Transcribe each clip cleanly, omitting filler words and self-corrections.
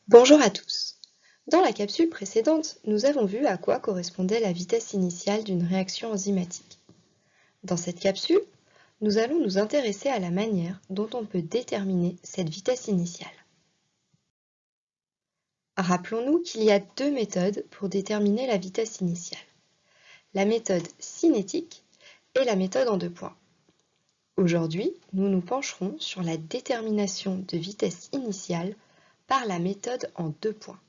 Bonjour à tous. Dans la capsule précédente, nous avons vu à quoi correspondait la vitesse initiale d'une réaction enzymatique. Dans cette capsule, nous allons nous intéresser à la manière dont on peut déterminer cette vitesse initiale. Rappelons-nous qu'il y a deux méthodes pour déterminer la vitesse initiale. La méthode cinétique et la méthode en deux points. Aujourd'hui, nous nous pencherons sur la détermination de vitesse initiale par la méthode en deux points.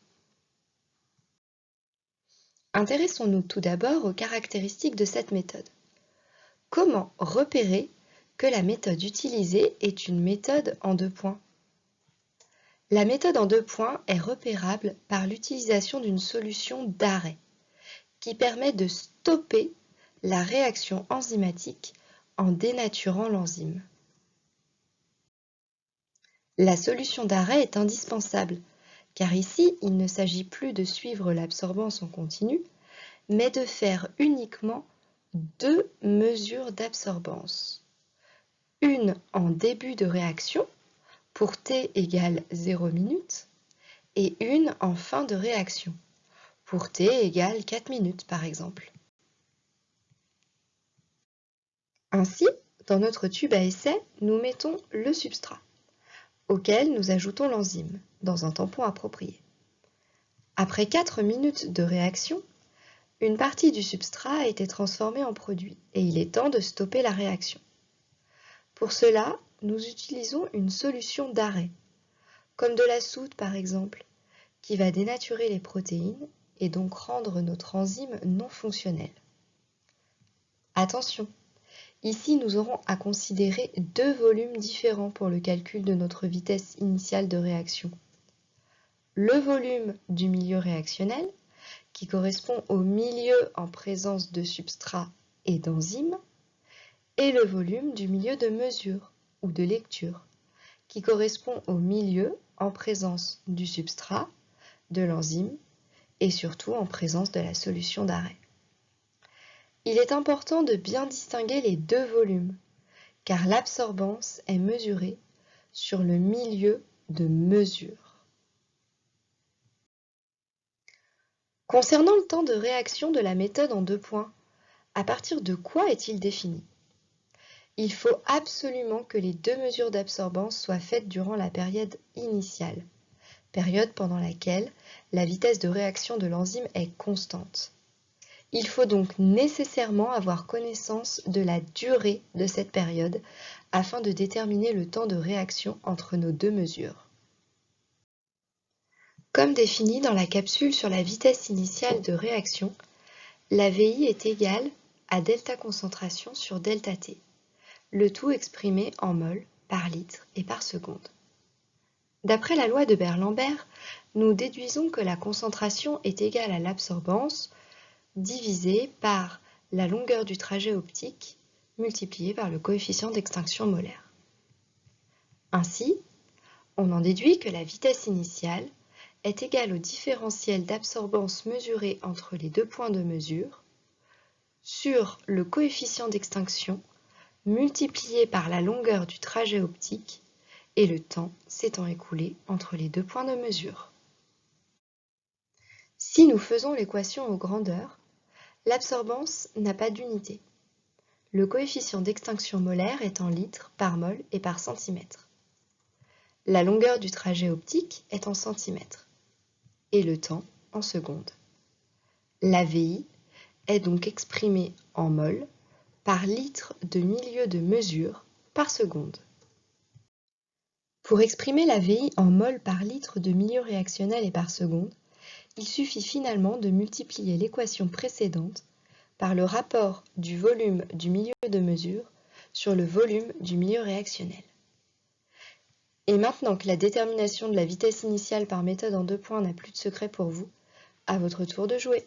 Intéressons-nous tout d'abord aux caractéristiques de cette méthode. Comment repérer que la méthode utilisée est une méthode en deux points? La méthode en deux points est repérable par l'utilisation d'une solution d'arrêt qui permet de stopper la réaction enzymatique en dénaturant l'enzyme. La solution d'arrêt est indispensable car ici, il ne s'agit plus de suivre l'absorbance en continu, mais de faire uniquement deux mesures d'absorbance. Une en début de réaction, pour t égale 0 minutes, et une en fin de réaction, pour t égale 4 minutes par exemple. Ainsi, dans notre tube à essai, nous mettons le substrat, auquel nous ajoutons l'enzyme, dans un tampon approprié. Après 4 minutes de réaction, une partie du substrat a été transformée en produit et il est temps de stopper la réaction. Pour cela, nous utilisons une solution d'arrêt, comme de la soude par exemple, qui va dénaturer les protéines et donc rendre notre enzyme non fonctionnelle. Attention, ici nous aurons à considérer deux volumes différents pour le calcul de notre vitesse initiale de réaction. Le volume du milieu réactionnel, qui correspond au milieu en présence de substrat et d'enzymes, et le volume du milieu de mesure ou de lecture, qui correspond au milieu en présence du substrat, de l'enzyme et surtout en présence de la solution d'arrêt. Il est important de bien distinguer les deux volumes, car l'absorbance est mesurée sur le milieu de mesure. Concernant le temps de réaction de la méthode en deux points, à partir de quoi est-il défini? Il faut absolument que les deux mesures d'absorbance soient faites durant la période initiale, période pendant laquelle la vitesse de réaction de l'enzyme est constante. Il faut donc nécessairement avoir connaissance de la durée de cette période afin de déterminer le temps de réaction entre nos deux mesures. Comme défini dans la capsule sur la vitesse initiale de réaction, la VI est égale à delta concentration sur delta T, le tout exprimé en mol par litre et par seconde. D'après la loi de Beer-Lambert, nous déduisons que la concentration est égale à l'absorbance divisé par la longueur du trajet optique multiplié par le coefficient d'extinction molaire. Ainsi, on en déduit que la vitesse initiale est égale au différentiel d'absorbance mesuré entre les deux points de mesure sur le coefficient d'extinction multiplié par la longueur du trajet optique et le temps s'étant écoulé entre les deux points de mesure. Si nous faisons l'équation aux grandeurs, l'absorbance n'a pas d'unité. Le coefficient d'extinction molaire est en litres par mol et par centimètre. La longueur du trajet optique est en centimètres et le temps en secondes. La VI est donc exprimée en mol par litre de milieu de mesure par seconde. Pour exprimer la VI en mol par litre de milieu réactionnel et par seconde, il suffit finalement de multiplier l'équation précédente par le rapport du volume du milieu de mesure sur le volume du milieu réactionnel. Et maintenant que la détermination de la vitesse initiale par méthode en deux points n'a plus de secret pour vous, à votre tour de jouer.